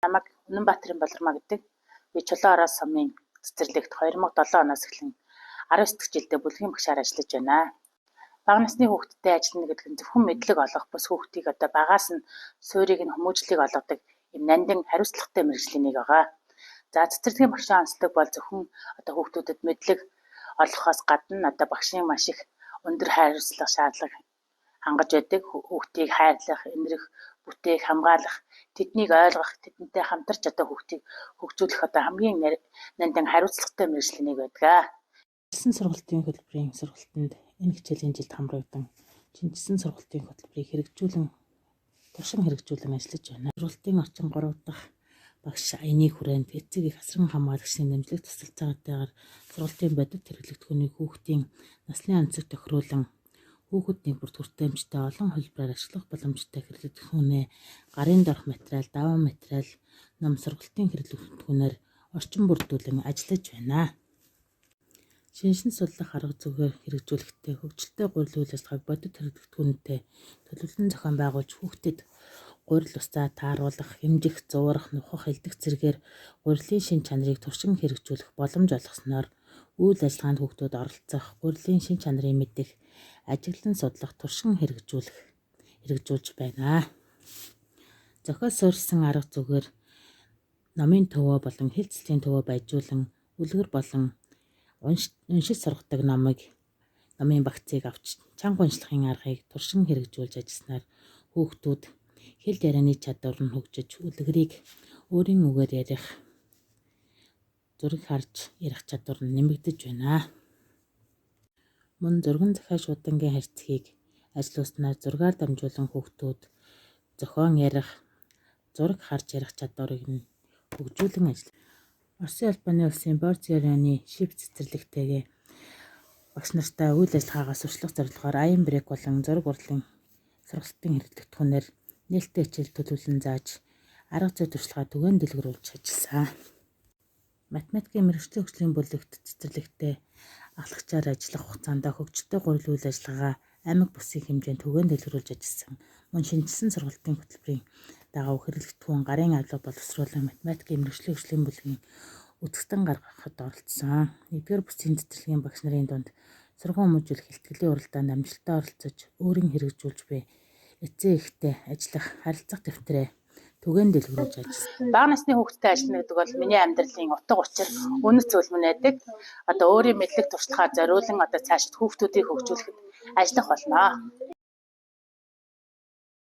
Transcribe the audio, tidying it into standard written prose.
Намайг Үнэнбаатарын Болормоо гэдэг. Би Чулуун ороо сумын цэцэрлэгт 2007 оноос эхлэн 19 дахь жилдээ бүлгийн багшаар ажиллаж байна. Бага насны хүүхдтэй ажиллана гэдэг нь зөвхөн мэдлэг олох бус хүүхдийг одоо багаас нь суурийг нь хүмүүжлийг олгодог юм нандин хариуцлагатай мэргэжлийн нэг байгаа. За цэцэрлэгийн багшийн онцлог бол зөвхөн одоо хүүхдүүдэд мэдлэг олгохоос гадна одоо багшийн маш их өндөр хариуцлага шаардлага хангаж байдаг. Хүүхдийг хайрлах, энэрх, бүтээх, хамгаалах, тэднийг ойлгох, тэдэнтэй хамтарч одоо хүүхдийг хөгжүүлэх одоо хамгийн нандин хариуцлагатай мэргэжлийн нэг байдаг. Шинжлэх сургалтын хөтөлбөрийн сургалтанд энэ хичээлийн жилд хамрагдан шинжлэх сургалтын хөтөлбөрийг туршин хэрэгжүүлэн ажиллаж байна. Сургалтын орчин 3 дахь багш Аяны хүрээнд эцэг их асран хамгаалагчны нэмжлэг тусалцаатайгаар сургалтын бодит хэрэглэгдэхүүнийг хүүхдийн насны онцөг тохируулан хүүхэдний бүрт хүртээмжтэй олон хөлбраар ашиглах боломжтой хэрэглэгдэхүүнээ гарын дорх материал, даван материал, ном сургалтын хэрэглэгдэхүүнээр орчин бүрдүүлэн ажиллаж байна. Шинжлэх судлах арга зүгээр хэрэгжүүлэхдээ хөгжилтэй гурил үйл ажиллагааг бодит хэрэглэгдэхүүнтэй төлөвлөлтөн зохион байгуулж хүүхдэд гурил устаа тааруулах, хэмжих, зуурах, нухах, элдэх зэргээр гурилын шин чанарыг туршин хэрэгжүүлэх боломж олгосноор үйл ажиллагаанд хүүхдүүд оролцох, гурилын шин чанарыг мэдэх, ажиглан судлах, туршин хэрэгжүүлж байна. Зохиол суурьсан арга зүгээр номын төвөө болон хэлцлийн төвөө байжуулан үлгэр болон уншиж сургадаг номын багцыг авч чанга уншлахын аргыг туршин хэрэгжүүлж ажилласнаар хүүхдүүд хэл ярианы чадвар нь хөгжиж үлгэрийг өөрийн үгээр ярих, зураг харж ярих чадвар нь нэмэгдэж байна. Мөн зурган захиа шуудангийн харьцгийг ажилуулснаар зургаар дамжуулан хүүхдүүд зохион ярих, зураг харж ярих чадварыг нь хөгжүүлэн ажиллана. Оросын албаны улсын Борзиораны шив цэцэрлэгтэйгээ багш нартай үйл ажиллагаагаа сурчлах зорилгоор аян брейк болон зураг урлын сургалтын хэрэглэгдэхүүнээр нээлттэй хичээл төлөвлөн зааж арга зүй туршлагаа түгээн дэлгэрүүлж ажилласан. Математикийн мэргэжлийн хөгжлийн бүлэгт цэцэрлэгтэй ахлагчаар ажиллах хугацаанд хөгжилтэй гурил үйл ажиллагаагаа аймаг бүсийн хэмжээнд түгээн дэлгэрүүлж ажилласан. Мөн шинжлэх сургалтын хөтөлбөрийн дагуу хэрэглэгдэхүүн гарын авлага боловсруулан математикийн мэргэжлийн хөгжлийн бүлгийн үзэсгэлэн гаргахад оролцсон. 1-р бүсийн цэцэрлэгийн багш нарын дунд сургууль хүмүүжүүлэх хэлтгэлийн уралдаанд амжилттай оролцож өөрийн хэрэгжүүлж буй эцэг эхтэй ажиллах харилцах дэвтрээ түгээн дэлгэрүүлж ажилласан. Бага насны хүүхдтэй ажиллана гэдэг бол миний амьдралын утга учир үнэт зөвлөмөн байдаг. Одоо өөрийн мэдлэг туршлагаар зориулан одоо цаашид хүүхдүүдийг хөгжүүлэхэд ажиллах болно.